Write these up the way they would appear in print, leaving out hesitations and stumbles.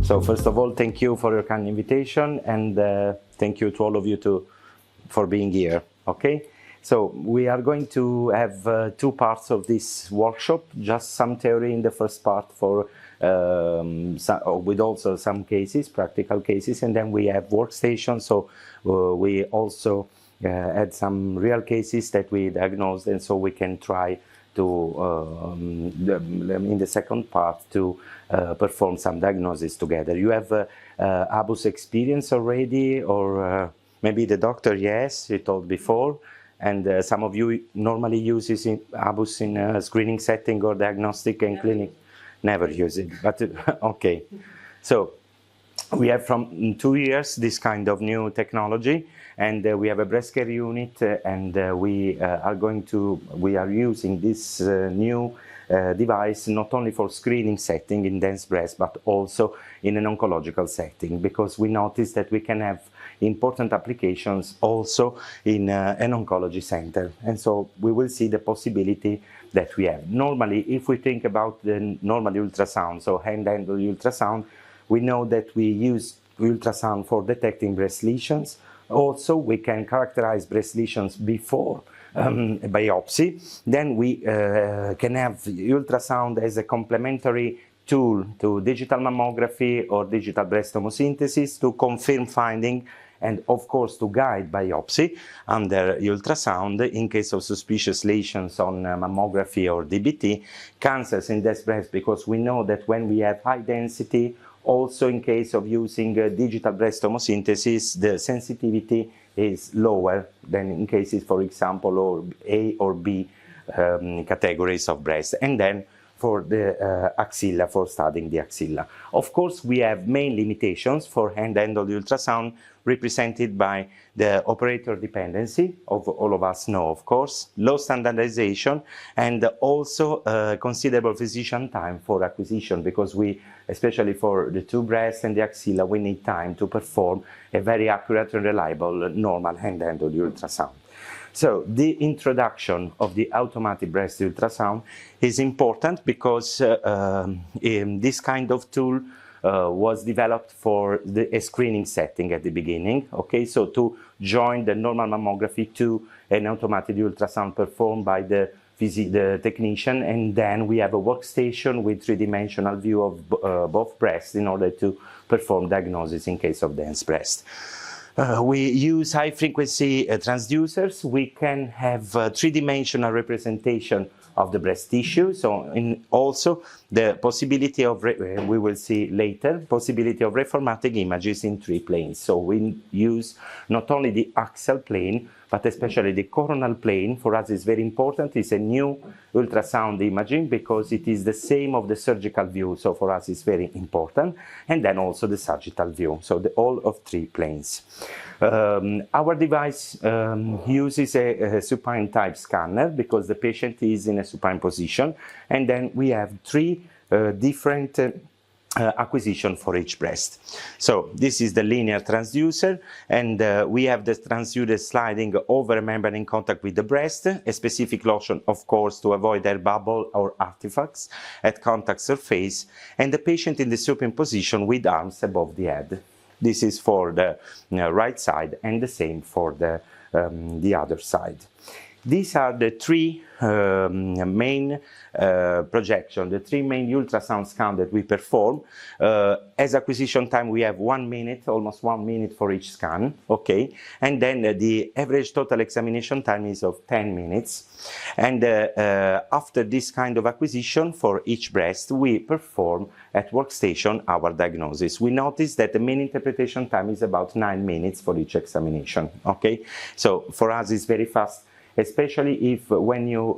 So first of all, thank you for your kind invitation, and thank you to all of you for being here. Okay, so we are going to have two parts of this workshop. Just some theory in the first part for with also some cases, practical cases, and then we have workstations. So we also had some real cases that we diagnosed, and so we can try to in the second part to perform some diagnosis together. You have ABUS experience already, or maybe the doctor, yes, you told before, and some of you normally uses ABUS in a screening setting or diagnostic and clinic. Never use it, but okay. So we have from 2 years this kind of new technology, and we have a breast care unit, and we are using this new device not only for screening setting in dense breast, but also in an oncological setting, because we noticed that we can have important applications also in an oncology center. And so we will see the possibility that we have. Normally, if we think about the normal ultrasound, so hand-handled ultrasound, we know that we use ultrasound for detecting breast lesions. Also, we can characterize breast lesions before biopsy. Then we can have ultrasound as a complementary tool to digital mammography or digital breast tomosynthesis to confirm finding, and of course to guide biopsy under ultrasound in case of suspicious lesions on mammography or DBT, cancers in dense breast, because we know that when we have high density, also in case of using digital breast tomosynthesis, the sensitivity is lower than in cases, for example, or A or B categories of breast. And then for the axilla, for studying the axilla. Of course, we have main limitations for hand-handled ultrasound, represented by the operator dependency, of all of us know, of course, low standardization, and also considerable physician time for acquisition, because we, especially for the two breasts and the axilla, we need time to perform a very accurate and reliable normal hand-handled ultrasound. So the introduction of the automated breast ultrasound is important because this kind of tool was developed for a screening setting at the beginning. Okay, so to join the normal mammography to an automated ultrasound performed by the technician, and then we have a workstation with three-dimensional view of both breasts in order to perform diagnosis in case of dense breast. We use high-frequency transducers. We can have three-dimensional representation of the breast tissue. So also the possibility of, we will see later, possibility of reformatic images in 3 planes. So we use not only the axial plane, but especially the coronal plane. For us is very important. It's a new ultrasound imaging because it is the same of the surgical view. So for us it's very important. And then also the sagittal view. So all of 3 planes. Our device uses a supine type scanner because the patient is in a supine position. And then we have 3 different acquisition for each breast. So this is the linear transducer, and we have the transducer sliding over a membrane in contact with the breast, a specific lotion, of course, to avoid air bubble or artifacts at contact surface, and the patient in the supine position with arms above the head. This is for the right side, and the same for the other side. These are the 3 main projection, the 3 main ultrasound scans that we perform. As acquisition time, we have 1 minute, almost 1 minute for each scan, okay? And then the average total examination time is of 10 minutes. And after this kind of acquisition for each breast, we perform at workstation our diagnosis. We notice that the mean interpretation time is about 9 minutes for each examination, okay? So for us, it's very fast, especially if when you,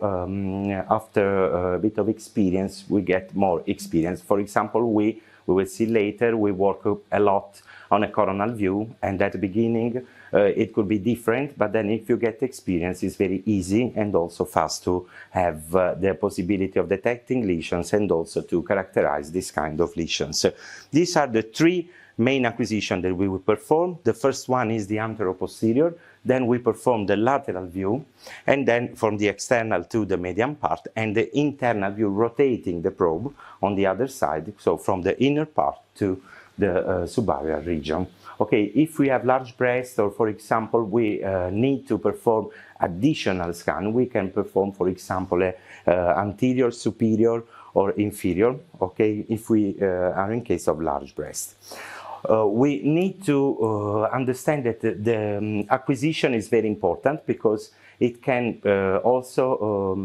after a bit of experience, we get more experience. For example, we will see later, we work a lot on a coronal view, and at the beginning it could be different, but then if you get experience, it's very easy and also fast to have the possibility of detecting lesions and also to characterize this kind of lesions. These are the 3 main acquisitions that we will perform. The first one is the anteroposterior. Then we perform the lateral view, and then from the external to the median part, and the internal view, rotating the probe on the other side, so from the inner part to the subarachnoid region. Okay, if we have large breasts, or for example, we need to perform additional scan, we can perform, for example, anterior, superior, or inferior, okay, if we are in case of large breast. We need to understand that the acquisition is very important, because it can also,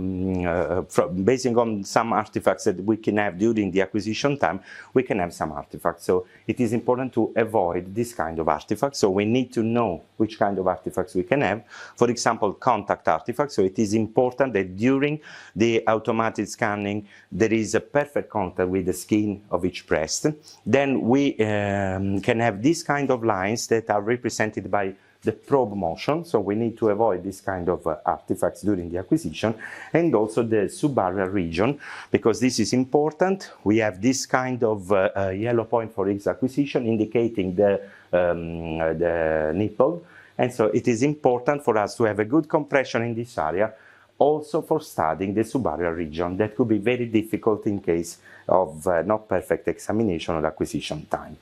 based on some artifacts that we can have during the acquisition time, we can have some artifacts. So it is important to avoid this kind of artifacts. So we need to know which kind of artifacts we can have. For example, contact artifacts. So it is important that during the automated scanning, there is a perfect contact with the skin of each breast. Then we can have these kind of lines that are represented by the probe motion, so we need to avoid this kind of artifacts during the acquisition, and also the subarachnoid region, because this is important. We have this kind of yellow point for each acquisition, indicating the nipple, and so it is important for us to have a good compression in this area, also for studying the subarachnoid region. That could be very difficult in case of not perfect examination or acquisition time.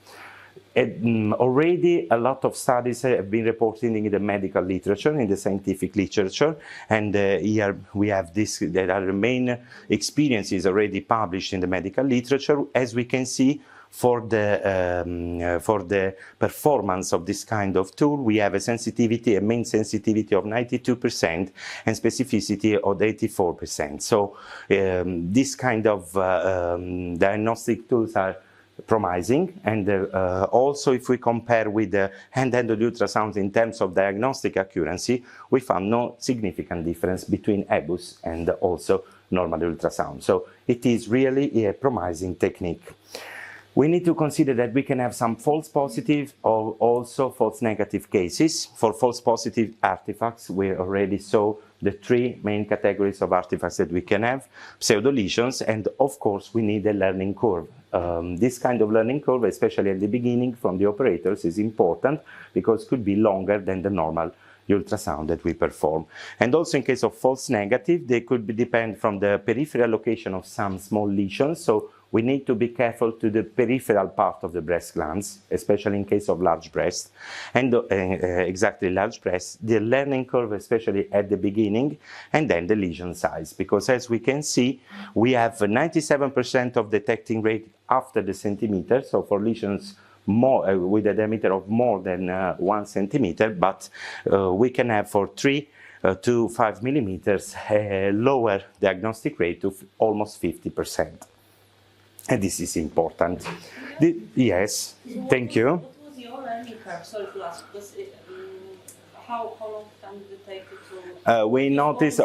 Already a lot of studies have been reported in the medical literature, in the scientific literature, and here we have this, there are the main experiences already published in the medical literature. As we can see, for the performance of this kind of tool, we have a sensitivity, a mean sensitivity of 92% and specificity of 84%. So this kind of diagnostic tools are promising, and also if we compare with the handheld ultrasound in terms of diagnostic accuracy, we found no significant difference between ABUS and also normal ultrasound. So it is really a promising technique. We need to consider that we can have some false positive or also false negative cases. For false positive artifacts, we already saw the three main categories of artifacts that we can have: pseudo lesions, and of course we need a learning curve. This kind of learning curve, especially at the beginning from the operators, is important because it could be longer than the normal ultrasound that we perform. And also in case of false negative, they could depend from the peripheral location of some small lesions. So we need to be careful to the peripheral part of the breast glands, especially in case of large breast. And exactly large breast, the learning curve, especially at the beginning, and then the lesion size. Because as we can see, we have 97% of detecting rate after the centimeter. So for lesions more with a diameter of more than 1 centimeter, but we can have for 3 to 5 millimeters a lower diagnostic rate of almost 50%. And this is important. Yes, thank you. What was your learning curve? Sorry to ask, because how long time did it take you to... We noticed...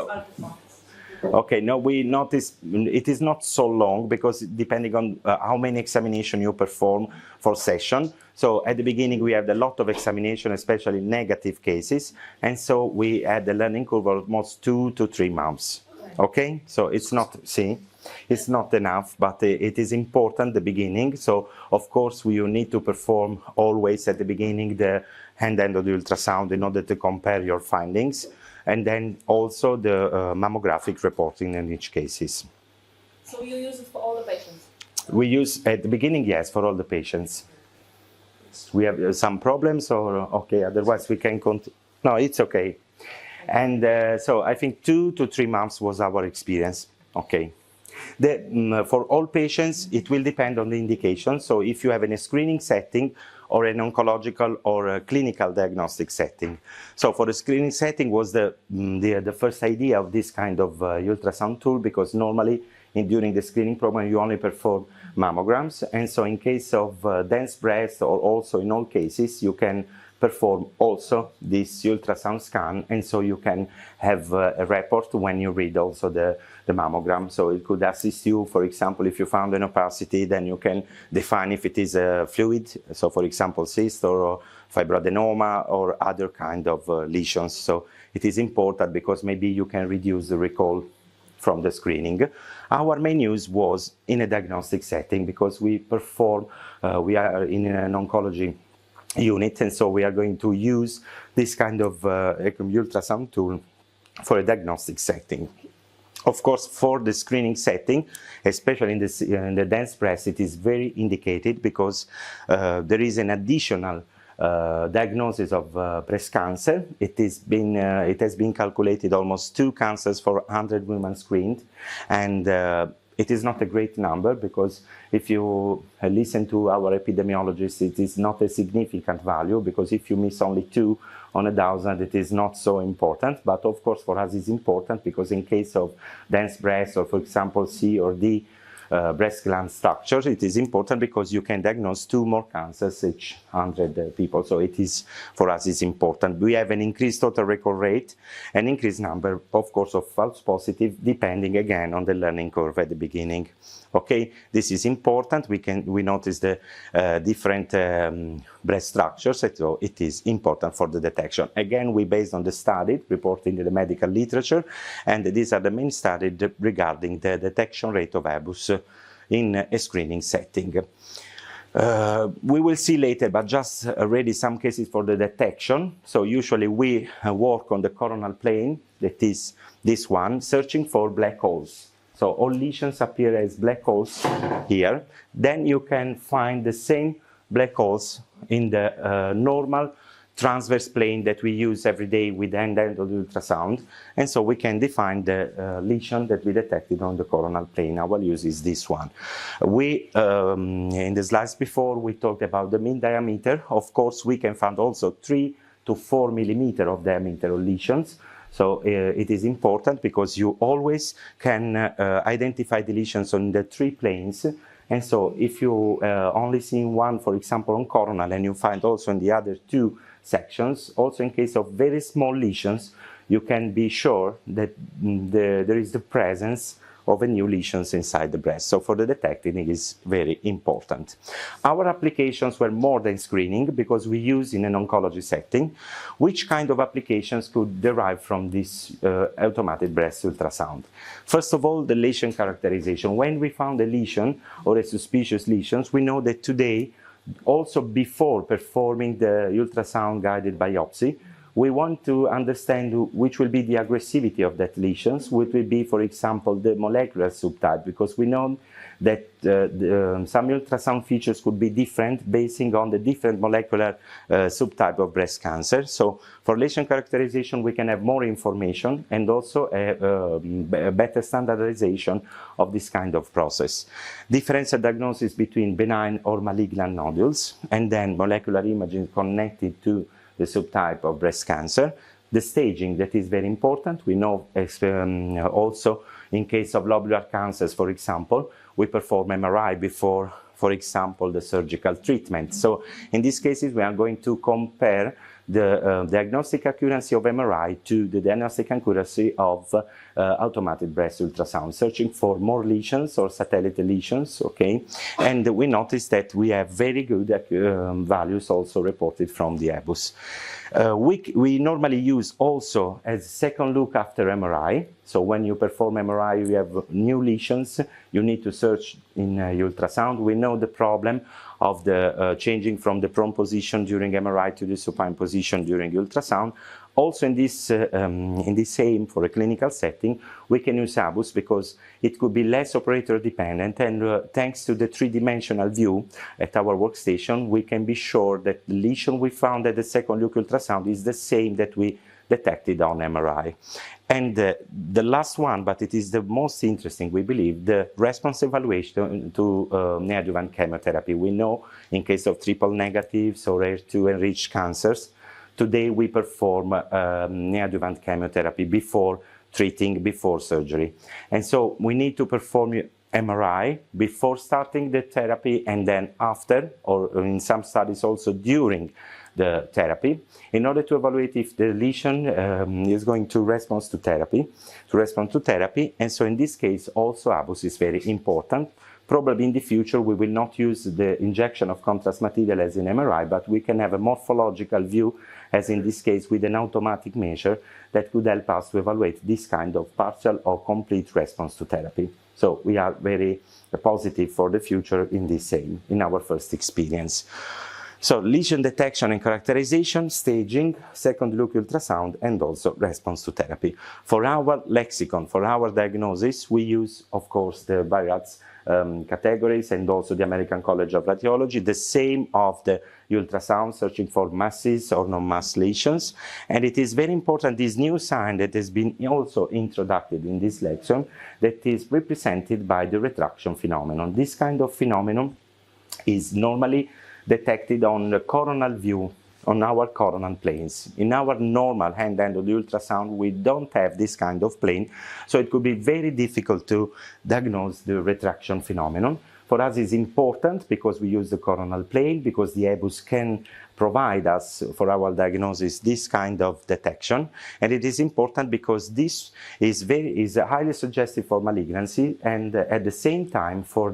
Okay, no, we noticed it is not so long, because depending on how many examinations you perform for session. So at the beginning we had a lot of examination, especially negative cases, and so we had the learning curve of almost 2 to 3 months. Okay, so it's not, see, it's not enough, but it is important the beginning. So of course we need to perform always at the beginning the hand-handled ultrasound in order to compare your findings, and then also the mammographic reporting in each cases. So you use it for all the patients? We use at the beginning, yes, for all the patients. We have some problems, or okay, otherwise we can continue. No, it's okay. And so I think 2 to 3 months was our experience. Okay. For all patients, it will depend on the indication. So if you have a screening setting, or an oncological or a clinical diagnostic setting. So for the screening setting was the first idea of this kind of ultrasound tool, because normally during the screening program you only perform mammograms, and so in case of dense breast, or also in all cases, you can perform also this ultrasound scan, and so you can have a report when you read also the mammogram. So it could assist you, for example, if you found an opacity, then you can define if it is a fluid, so for example cyst or fibroadenoma or other kind of lesions. So it is important because maybe you can reduce the recall from the screening. Our main use was in a diagnostic setting, because we perform, we are in an oncology unit, and so we are going to use this kind of ultrasound tool for a diagnostic setting. Of course, for the screening setting, especially in the dense breast, it is very indicated because there is an additional diagnosis of breast cancer. It has been calculated almost 2 cancers for 100 women screened, and it is not a great number because if you listen to our epidemiologists, it is not a significant value, because if you miss only 2 on 1,000, it is not so important. But of course, for us, it's important because in case of dense breast, or for example, C or D breast gland structure, it is important because you can diagnose 2 more cancers each 100 people. So it is, for us, is important. We have an increased total record rate, an increased number, of course, of false positive, depending again on the learning curve at the beginning. Okay, this is important. We notice the different breast structures, so it is important for the detection. Again, we based on the study reported in the medical literature, and these are the main studies regarding the detection rate of ABUS in a screening setting. We will see later, but just already some cases for the detection. So usually we work on the coronal plane, that is this one, searching for black holes. So all lesions appear as black holes here. Then you can find the same black holes in the normal transverse plane that we use every day with handheld ultrasound. And so we can define the lesion that we detected on the coronal plane. Our use is this one. In the slides before, we talked about the mean diameter. Of course, we can find also 3 to 4 millimeter of diameter of lesions. So it is important because you always can identify the lesions on the 3 planes. And so if you only see one, for example, on coronal, and you find also in the other 2 sections, also in case of very small lesions, you can be sure that there is the presence of a new lesions inside the breast. So for the detecting, it is very important. Our applications were more than screening because we use in an oncology setting. Which kind of applications could derive from this automated breast ultrasound? First of all, the lesion characterization. When we found a lesion or a suspicious lesion, we know that today, also before performing the ultrasound guided biopsy, we want to understand which will be the aggressivity of that lesions, which will be, for example, the molecular subtype, because we know that some ultrasound features could be different basing on the different molecular subtype of breast cancer. So for lesion characterization, we can have more information and also a better standardization of this kind of process. Differential diagnosis between benign or malignant nodules, and then molecular imaging connected to the subtype of breast cancer. The staging, that is very important. We know also in case of lobular cancers, for example, we perform MRI before, for example, the surgical treatment. So in these cases, we are going to compare the diagnostic accuracy of MRI to the diagnostic accuracy of automated breast ultrasound, searching for more lesions or satellite lesions, okay? And we noticed that we have very good values also reported from the ABUS. We normally use also as a second look after MRI. So when you perform MRI, you have new lesions, you need to search in ultrasound. We know the problem of the changing from the prone position during MRI to the supine position during ultrasound. Also in this aim for a clinical setting, we can use ABUS because it could be less operator dependent, and thanks to the 3-dimensional view at our workstation, we can be sure that the lesion we found at the second look ultrasound is the same that we detected on MRI. And the last one, but it is the most interesting, we believe, the response evaluation to neoadjuvant chemotherapy. We know in case of triple negatives or HER2 enriched cancers, today we perform neoadjuvant chemotherapy before treating, before surgery. And so we need to perform MRI before starting the therapy and then after, or in some studies also during the therapy, in order to evaluate if the lesion is going to respond to therapy. And so in this case, also ABUS is very important. Probably in the future, we will not use the injection of contrast material as in MRI, but we can have a morphological view, as in this case, with an automatic measure that could help us to evaluate this kind of partial or complete response to therapy. So we are very positive for the future in this aim, in our first experience. So lesion detection and characterization, staging, second look ultrasound, and also response to therapy. For our lexicon, for our diagnosis, we use, of course, the BIRADS categories and also the American College of Radiology, the same of the ultrasound, searching for masses or non-mass lesions. And it is very important, this new sign that has been also introduced in this lection, that is represented by the retraction phenomenon. This kind of phenomenon is normally detected on the coronal view, on our coronal planes. In our normal hand-handled ultrasound, we don't have this kind of plane, so it could be very difficult to diagnose the retraction phenomenon. For us, it's important because we use the coronal plane, because the ABUS can provide us, for our diagnosis, this kind of detection. And it is important because this is highly suggestive for malignancy, and at the same time for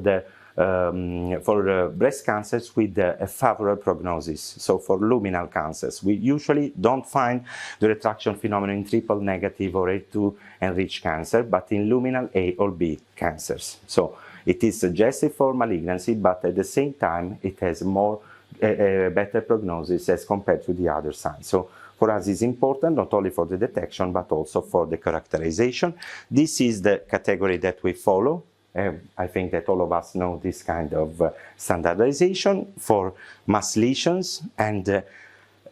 breast cancers with a favorable prognosis. So for luminal cancers, we usually don't find the retraction phenomenon in triple negative or A2 enriched cancer, but in luminal A or B cancers. So it is suggestive for malignancy, but at the same time, it has a better prognosis as compared to the other signs. So for us, it's important not only for the detection, but also for the characterization. This is the category that we follow. I think that all of us know this kind of standardization for mass lesions, and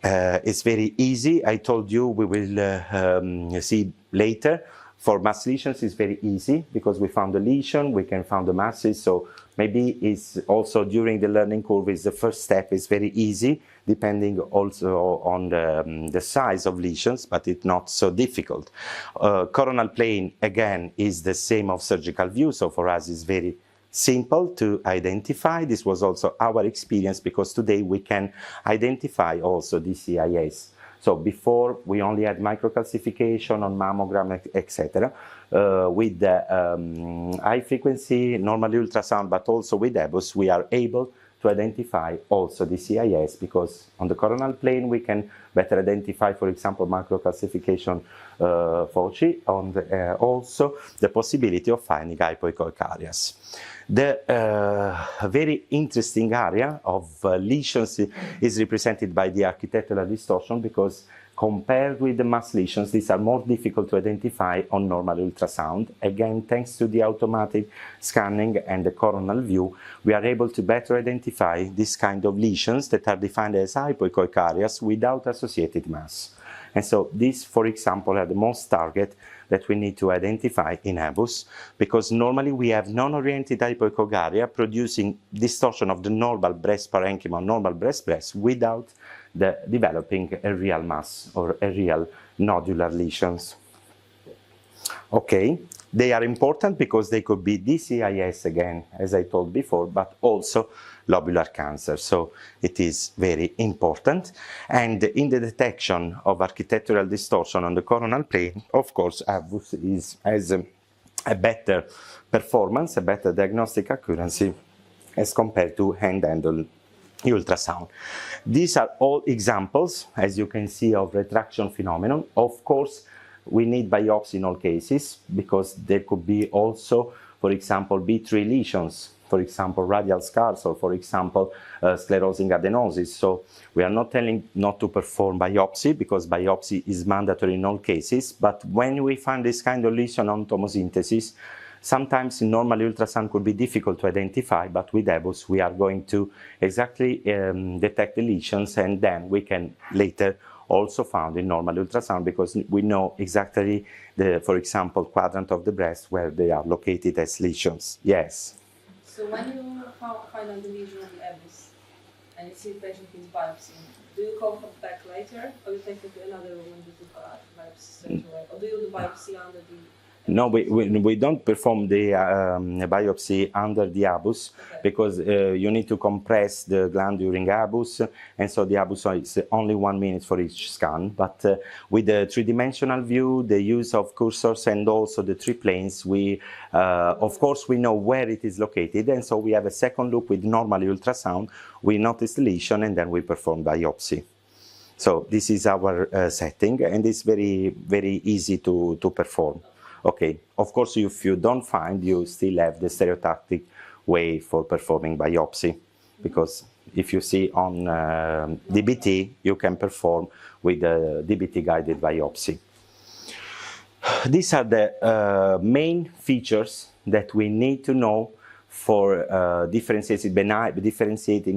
it's very easy. I told you we will see later. For mass lesions, it's very easy because we found the lesion, we can find the masses. So maybe it's also during the learning curve is the first step. It's very easy, depending also on the size of lesions, but it's not so difficult. Coronal plane, again, is the same of surgical view. So for us, it's very simple to identify. This was also our experience because today we can identify also DCIS. So before, we only had microcalcification on mammogram, etc. With the high frequency normal ultrasound, but also with ABUS, we are able to identify also the CIS, because on the coronal plane we can better identify, for example, microcalcification foci, and also the possibility of finding hypoechoic areas. The very interesting area of lesions is represented by the architectural distortion, because compared with the mass lesions, these are more difficult to identify on normal ultrasound. Again, thanks to the automatic scanning and the coronal view, we are able to better identify this kind of lesions that are defined as hypoechoic areas without associated mass. And so these, for example, are the most target that we need to identify in ABUS, because normally we have non-oriented hypoechoic area producing distortion of the normal breast parenchyma, normal breast without developing a real mass or a real nodular lesions. Okay, they are important because they could be DCIS again, as I told before, but also lobular cancer. So it is very important. And in the detection of architectural distortion on the coronal plane, of course, ABUS has a better performance, a better diagnostic accuracy as compared to hand-handled ultrasound. These are all examples, as you can see, of retraction phenomenon. Of course, we need biopsy in all cases, because there could be also, for example, B3 lesions, for example, radial scars, or for example, sclerosing adenosis. So we are not telling not to perform biopsy, because biopsy is mandatory in all cases. But when we find this kind of lesion on tomosynthesis, sometimes in normal ultrasound could be difficult to identify, but with ABUS we are going to exactly detect the lesions, and then we can later also found in normal ultrasound, because we know exactly the, for example, quadrant of the breast where they are located as lesions. Yes? So when you find out the lesion on the ABUS and you see the patient with biopsy, do you call back later, or you take it to another room and do the biopsy straight away? Or do you do the biopsy under the... No, we don't perform the biopsy under the ABUS, okay, because you need to compress the gland during ABUS, and so the ABUS is only 1 minute for each scan. But with the three-dimensional view, the use of cursors, and also the three planes, we, of course, we know where it is located, and so we have a second look with normal ultrasound. We notice the lesion, and then we perform biopsy. So this is our setting, and it's very, very easy to perform. Okay, of course, if you don't find, you still have the stereotactic way for performing biopsy, because if you see on DBT, you can perform with a DBT-guided biopsy. These are the main features that we need to know for differentiating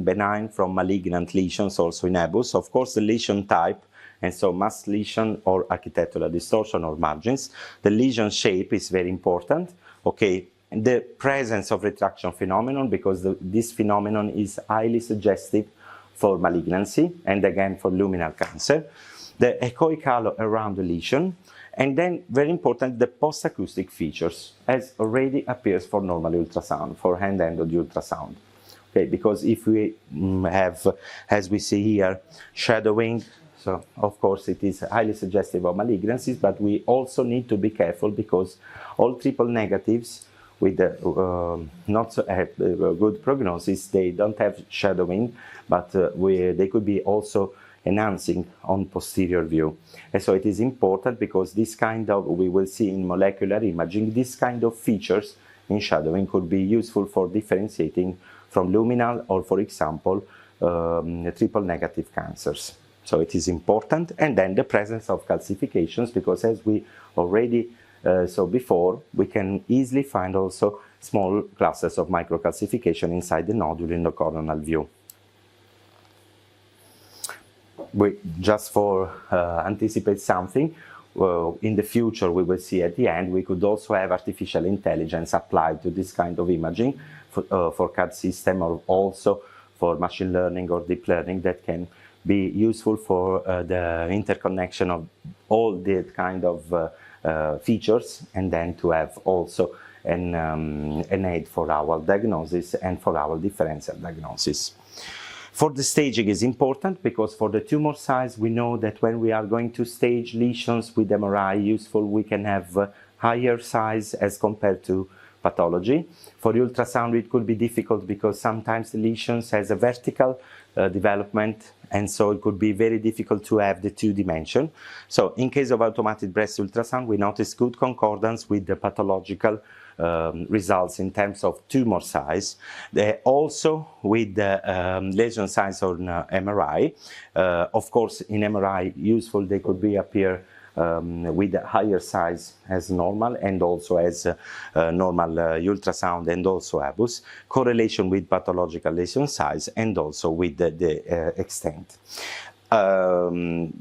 benign from malignant lesions also in ABUS. Of course, the lesion type, and so mass lesion or architectural distortion or margins. The lesion shape is very important, okay? The presence of retraction phenomenon, because this phenomenon is highly suggestive for malignancy and again for luminal cancer. The echoic halo around the lesion, and then very important, the post-acoustic features, as already appears for normal ultrasound, for hand-ended ultrasound. Okay, because if we have, as we see here, shadowing, so of course it is highly suggestive of malignancies, but we also need to be careful because all triple negatives with not so good prognosis, they don't have shadowing, but they could be also enhancing on posterior view. And so it is important because this kind of, we will see in molecular imaging, this kind of features in shadowing could be useful for differentiating from luminal or, for example, triple negative cancers. So it is important. And then the presence of calcifications, because as we already saw before, we can easily find also small clusters of microcalcification inside the nodule in the coronal view. Just for anticipate something, in the future we will see at the end, we could also have artificial intelligence applied to this kind of imaging for CAD system, or also for machine learning or deep learning that can be useful for the interconnection of all the kind of features, and then to have also an aid for our diagnosis and for our differential diagnosis. For the staging is important because for the tumor size, we know that when we are going to stage lesions with MRI useful, we can have higher size as compared to pathology. For ultrasound, it could be difficult because sometimes the lesions has a vertical development, and so it could be very difficult to have the two dimension. So in case of automated breast ultrasound, we notice good concordance with the pathological results in terms of tumor size. Also with the lesion size on MRI. Of course, in MRI, useful they could be appear with a higher size as normal, and also as normal ultrasound, and also ABUS, correlation with pathological lesion size, and also with the extent.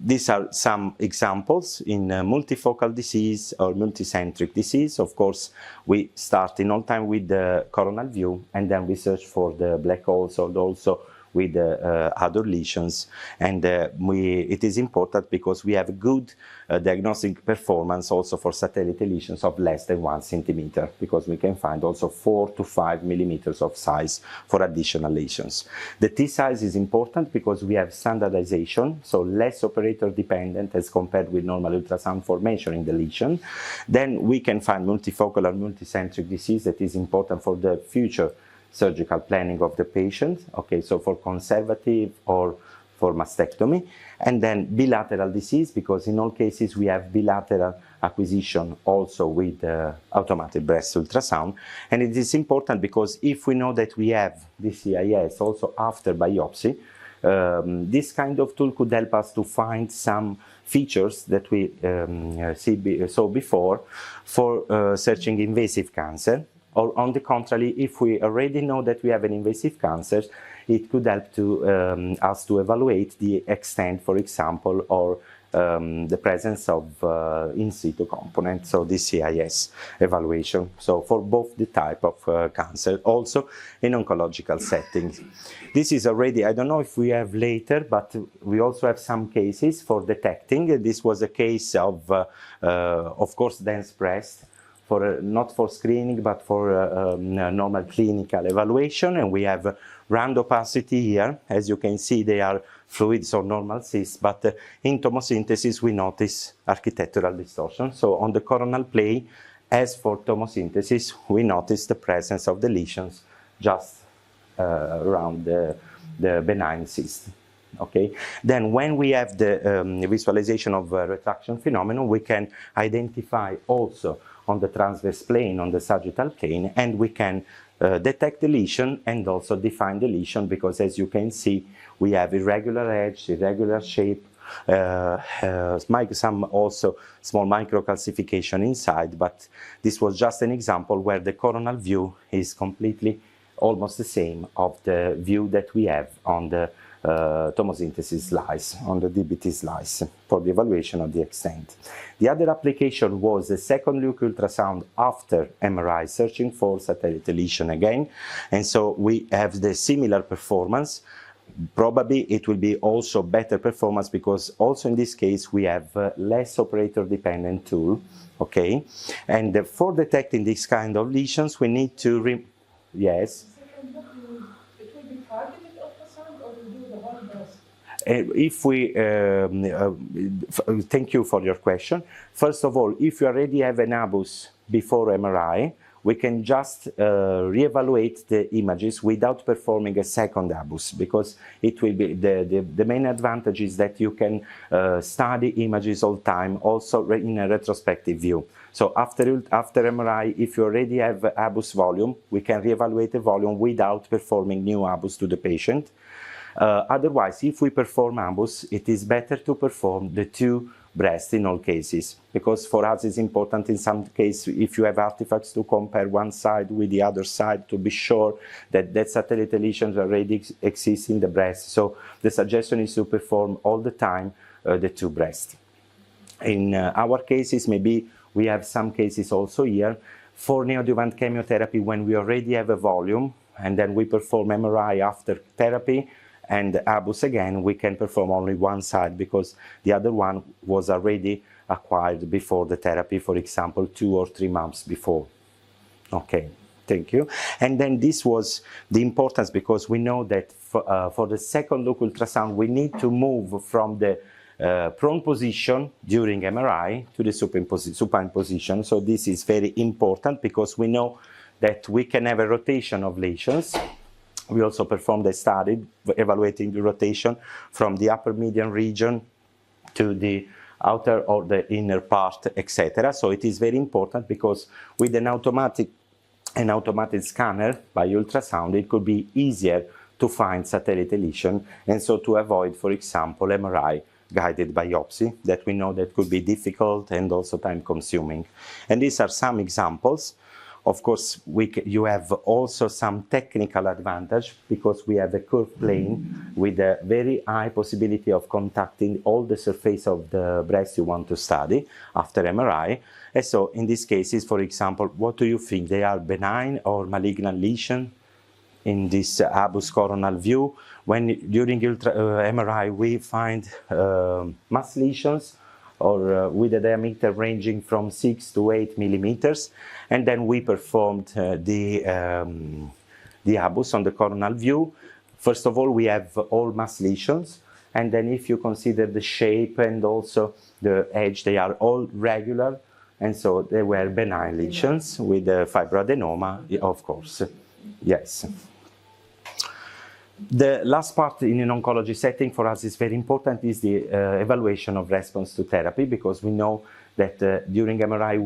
These are some examples in multifocal disease or multicentric disease. Of course, we start in all time with the coronal view, and then we search for the black holes, and also with other lesions. And it is important because we have a good diagnostic performance also for satellite lesions of less than 1 centimeter, because we can find also 4 to 5 millimeters of size for additional lesions. The T size is important because we have standardization, so less operator dependent as compared with normal ultrasound for measuring the lesion. Then we can find multifocal or multicentric disease that is important for the future surgical planning of the patient, okay, so for conservative or for mastectomy. And then bilateral disease, because in all cases we have bilateral acquisition also with automated breast ultrasound. And it is important because if we know that we have DCIS also after biopsy, this kind of tool could help us to find some features that we saw before for searching invasive cancer. Or on the contrary, if we already know that we have an invasive cancer, it could help to us to evaluate the extent, for example, or the presence of in situ component, so DCIS evaluation. So for both the type of cancer, also in oncological settings. This is already, I don't know if we have later, but we also have some cases for detecting. This was a case of course, dense breast. Not for screening, but for normal clinical evaluation. And we have round opacity here. As you can see, they are fluids or normal cysts, but in tomosynthesis, we notice architectural distortion. So on the coronal plane, as for tomosynthesis, we notice the presence of the lesions just around the benign cyst. Okay. Then when we have the visualization of retraction phenomenon, we can identify also on the transverse plane, on the sagittal plane, and we can detect the lesion and also define the lesion, because as you can see, we have irregular edge, irregular shape, some also small microcalcification inside, but this was just an example where the coronal view is completely almost the same of the view that we have on the tomosynthesis slice, on the DBT slice, for the evaluation of the extent. The other application was the second look ultrasound after MRI, searching for satellite lesion again, and so we have the similar performance. Probably it will be also better performance, because also in this case we have less operator dependent tool, okay? And for detecting this kind of lesions we need to, yes? It will be targeted ultrasound, or will do the whole breast? If we, thank you for your question. First of all, if you already have an ABUS before MRI, we can just reevaluate the images without performing a second ABUS, because it will be the main advantage is that you can study images all the time, also in a retrospective view. So after MRI, if you already have ABUS volume, we can reevaluate the volume without performing new ABUS to the patient. Otherwise, if we perform ABUS, it is better to perform the two breasts in all cases, because for us it's important in some cases, if you have artifacts, to compare one side with the other side to be sure that that satellite lesions already exist in the breast. So the suggestion is to perform all the time the two breasts. In our cases, maybe we have some cases also here for neoadjuvant chemotherapy when we already have a volume and then we perform MRI after therapy and ABUS again, we can perform only one side because the other one was already acquired before the therapy, for example, 2 or 3 months before. Okay, thank you. And then this was the importance, because we know that for the second look ultrasound, we need to move from the prone position during MRI to the supine position. So this is very important because we know that we can have a rotation of lesions. We also performed a study evaluating the rotation from the upper median region to the outer or the inner part, etc. So it is very important because with an automatic scanner by ultrasound, it could be easier to find satellite lesion, and so to avoid, for example, MRI guided biopsy that we know that could be difficult and also time consuming. And these are some examples. Of course, you have also some technical advantage because we have a curved plane with a very high possibility of contacting all the surface of the breast you want to study after MRI. And so in these cases, for example, what do you think? They are benign or malignant lesion in this ABUS coronal view? When during MRI we find mass lesions or with a diameter ranging from 6 to 8 millimeters. And then we performed the ABUS on the coronal view. First of all, we have all mass lesions. And then if you consider the shape and also the edge, they are all regular. And so they were benign lesions with the fibroadenoma, of course. Yes. The last part in an oncology setting for us is very important is the evaluation of response to therapy, because we know that during MRI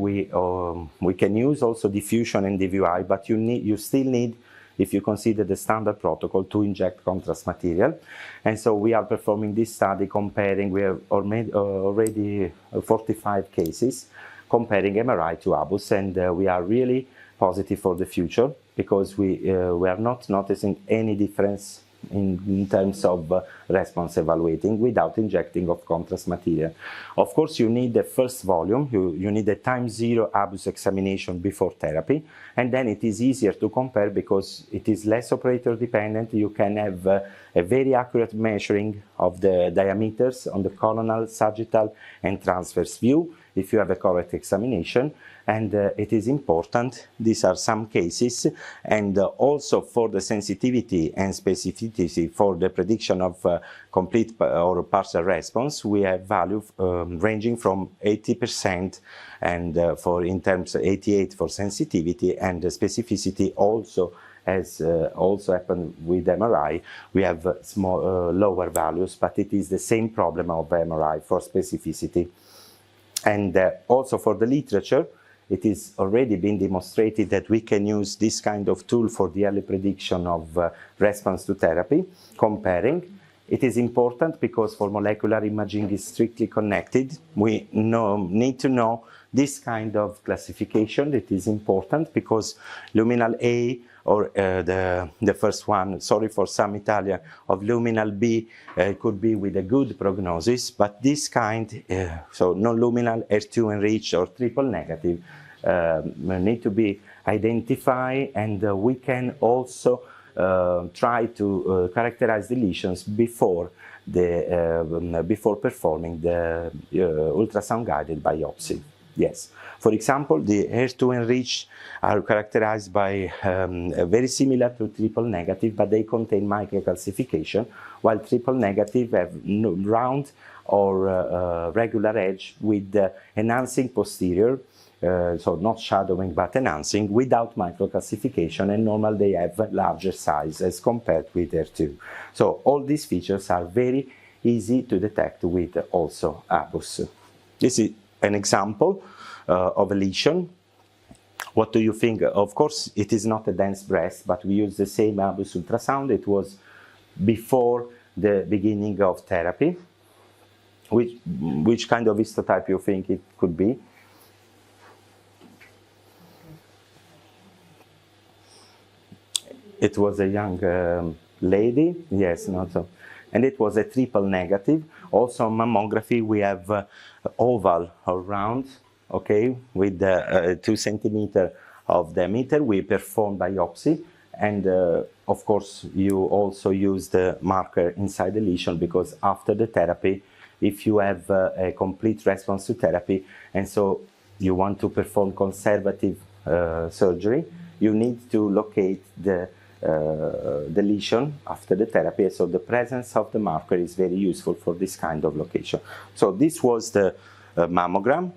we can use also diffusion and DVI, but you still need, if you consider the standard protocol, to inject contrast material. And so we are performing this study comparing, we have already 45 cases comparing MRI to ABUS, and we are really positive for the future because we are not noticing any difference in terms of response evaluating without injecting of contrast material. Of course, you need the first volume, you need the time zero ABUS examination before therapy, and then it is easier to compare because it is less operator dependent. You can have a very accurate measuring of the diameters on the coronal, sagittal, and transverse view if you have a correct examination. And it is important, these are some cases, and also for the sensitivity and specificity for the prediction of complete or partial response, we have value ranging from 80% and in terms of 88 for sensitivity, and the specificity also as also happened with MRI, we have lower values, but it is the same problem of MRI for specificity. And also for the literature, it is already been demonstrated that we can use this kind of tool for the early prediction of response to therapy, comparing. It is important because for molecular imaging is strictly connected. We need to know this kind of classification. It is important because luminal A, or the first one, sorry for some Italian, of luminal B could be with a good prognosis, but this kind, so non-luminal, HER2 enriched or triple negative, need to be identified, and we can also try to characterize the lesions before performing the ultrasound-guided biopsy. Yes. For example, the HER2 enriched are characterized by very similar to triple negative, but they contain microcalcification, while triple negative have round or regular edge with enhancing posterior, so not shadowing but enhancing, without microcalcification, and normal they have larger size as compared with HER2. So all these features are very easy to detect with also ABUS. This is an example of a lesion. What do you think? Of course, it is not a dense breast, but we use the same ABUS ultrasound. It was before the beginning of therapy. Which kind of histotype you think it could be? It was a young lady, yes, not so. And it was a triple negative. Also on mammography, we have oval or round, okay, with 2 centimeters of diameter. We perform biopsy, and of course, you also use the marker inside the lesion, because after the therapy, if you have a complete response to therapy, and so you want to perform conservative surgery, you need to locate the lesion after the therapy. So the presence of the marker is very useful for this kind of location. So this was the mammogram.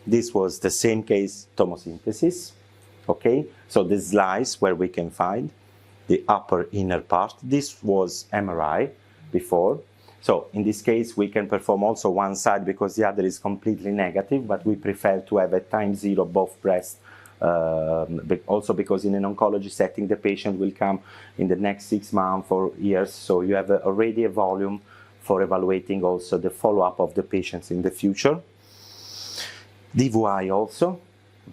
This was the same case tomosynthesis. Okay, so the slice where we can find the upper inner part. This was MRI before. So in this case, we can perform also one side because the other is completely negative, but we prefer to have at time 0 both breasts. Also because in an oncology setting, the patient will come in the next 6 months or years, so you have already a volume for evaluating also the follow-up of the patients in the future. DVI also,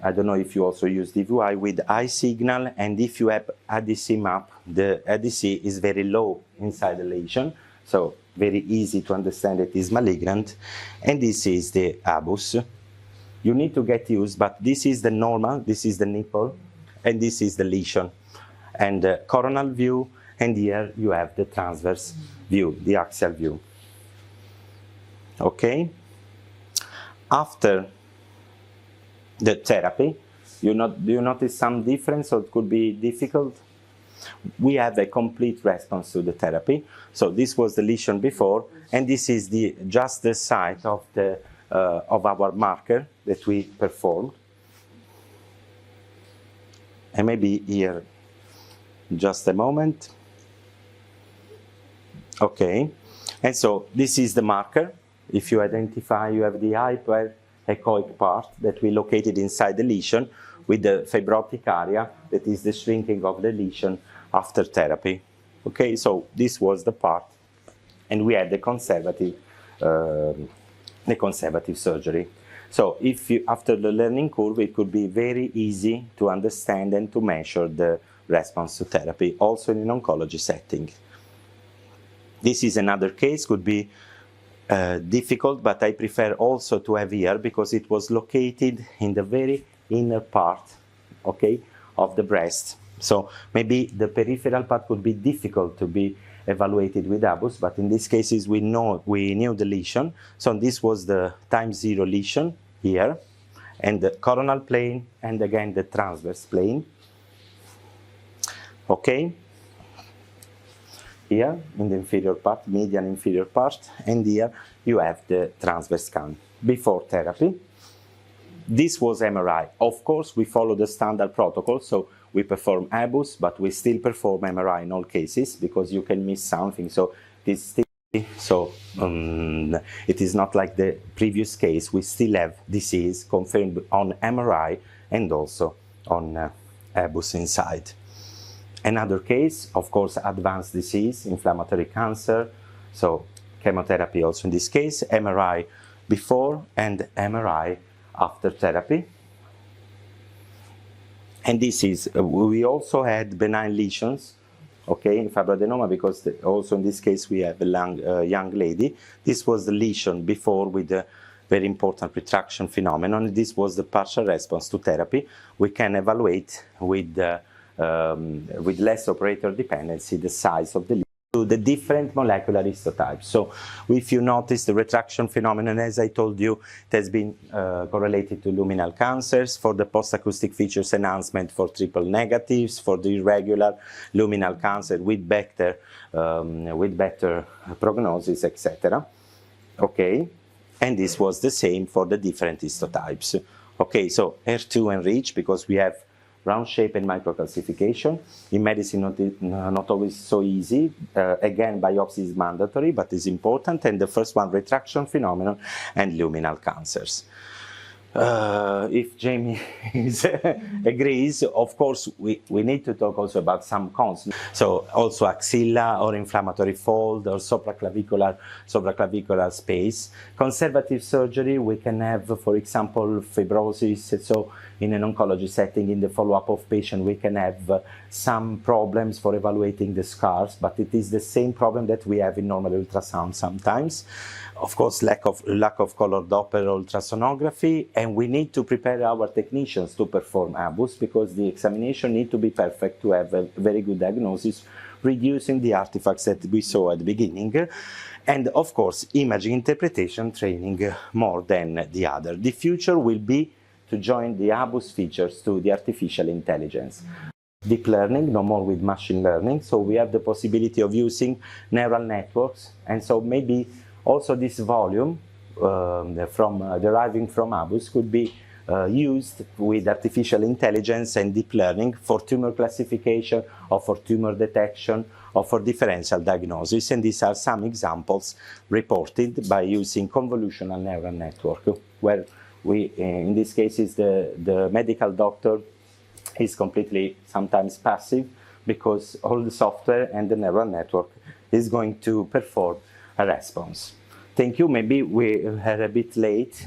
I don't know if you also use DVI with eye signal, and if you have ADC map, the ADC is very low inside the lesion, so very easy to understand it is malignant, and this is the ABUS. You need to get used, but this is the normal, this is the nipple, and this is the lesion. And the coronal view, and here you have the transverse view, the axial view. Okay? After the therapy, do you notice some difference, or it could be difficult? We have a complete response to the therapy. So this was the lesion before, and this is just the site of our marker that we performed. And maybe here, just a moment. Okay, and so this is the marker. If you identify, you have the hyperechoic part that we located inside the lesion with the fibrotic area, that is the shrinking of the lesion after therapy. Okay, so this was the part, and we had the conservative surgery. So if you, after the learning curve, it could be very easy to understand and to measure the response to therapy, also in an oncology setting. This is another case, could be difficult, but I prefer also to have here because it was located in the very inner part, okay, of the breast. So maybe the peripheral part could be difficult to be evaluated with ABUS, but in these cases we knew the lesion. So this was the time 0 lesion here, and the coronal plane, and again the transverse plane. Okay, here in the inferior part, median inferior part, and here you have the transverse scan before therapy. This was MRI. Of course, we follow the standard protocol, so we perform ABUS, but we still perform MRI in all cases because you can miss something. So this still, it is not like the previous case. We still have disease confirmed on MRI and also on ABUS inside. Another case, of course, advanced disease, inflammatory cancer. So chemotherapy also in this case, MRI before and MRI after therapy. And this is, we also had benign lesions, okay, in fibroadenoma, because also in this case we have a young lady. This was the lesion before with a very important retraction phenomenon. This was the partial response to therapy. We can evaluate with less operator dependency the size of the lesion to the different molecular histotypes. So if you notice the retraction phenomenon, as I told you, it has been correlated to luminal cancers, for the post-acoustic features enhancement for triple negatives, for the irregular luminal cancer with better prognosis, etc. Okay, and this was the same for the different histotypes. Okay, so HER2 enriched because we have round shape and microcalcification. In medicine, not always so easy. Again, biopsy is mandatory, but is important. And the first one, retraction phenomenon and luminal cancers. If Jamie agrees, of course, we need to talk also about some cons. So also axilla or inflammatory fold or supraclavicular space. Conservative surgery, we can have, for example, fibrosis. So in an oncology setting, in the follow-up of patient, we can have some problems for evaluating the scars, but it is the same problem that we have in normal ultrasound sometimes. Of course, lack of color Doppler ultrasonography, and we need to prepare our technicians to perform ABUS because the examination need to be perfect to have a very good diagnosis, reducing the artifacts that we saw at the beginning. And of course, imaging interpretation training more than the other. The future will be to join the ABUS features to the artificial intelligence. Deep learning, no more with machine learning, so we have the possibility of using neural networks, and so maybe also this volume deriving from ABUS could be used with artificial intelligence and deep learning for tumor classification or for tumor detection or for differential diagnosis. And these are some examples reported by using convolutional neural network, where we, in this case, is the medical doctor is completely sometimes passive because all the software and the neural network is going to perform a response. Thank you. Maybe we are a bit late.